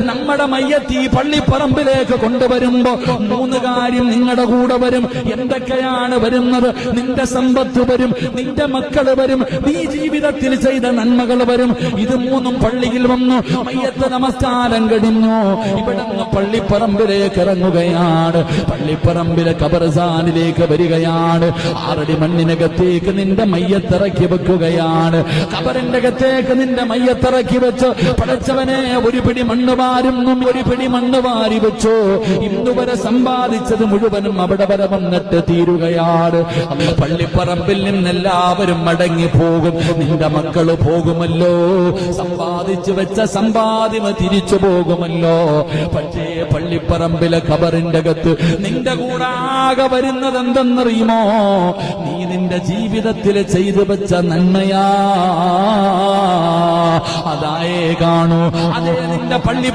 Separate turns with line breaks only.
നമ്മുടെ മയ്യത്ത് ഈ പള്ളിപ്പറമ്പിലേക്ക് കൊണ്ടുവരുമ്പോ 3 കാര്യം നിങ്ങളുടെ കൂടെ വരും. എന്തൊക്കെയാണ് വരുന്നത്? നിന്റെ സമ്പത്ത് വരും, നിന്റെ മക്കള് വരും, നീ ജീവിതത്തിൽ ചെയ്ത നന്മകൾ വരും. ഇത് 3ഉം പള്ളിയിൽ വന്നു. മയ്യത്ത് നമസ്കാരം കഴിഞ്ഞു. ഇവിടുന്ന് പള്ളിപ്പറമ്പിലേക്ക് ഇറങ്ങുകയാണ്. പള്ളിപ്പറമ്പിലെ ഖബർസ്ഥാനിലേക്ക് വരികയാണ്. 6 അടി മണ്ണിനകത്തേക്ക് നിന്റെ മയ്യത്തിറക്കി വെക്കുകയാണ്. ഖബറിന്റെ അകത്തേക്ക് നിന്റെ മയ്യത്തിറക്കി വെച്ച് പടച്ചവനെ ഒരു പിടി മണ്ണ് വാരുന്നു, ഒരു പിടി മണ്ണ് വാരി വെച്ചു. ഇന്നുവരെ സമ്പാദിച്ചത് മുഴുവനും അവിടെ വരെ വന്നിട്ട് തീരുകയാണ്. അന്ന് പള്ളിപ്പറമ്പിൽ നിന്നെല്ലാവരും മടങ്ങിപ്പോകും. നിന്റെ മക്കള് പോകുമല്ലോ, സമ്പാദിച്ചു വെച്ച സമ്പാദ്യം തിരിച്ചു പോകുമല്ലോ. പക്ഷേ പള്ളിപ്പറമ്പിലെ ഖബറിന്റെ അകത്ത് നിന്റെ കൂടാകെ വരുന്നത് എന്തെന്നറിയുമോ? നീ നിന്റെ ജീവിതത്തിൽ ചെയ്തു വെച്ച നന്മയാ. അതായേ കാണൂ. അതേ നിന്റെ പള്ളി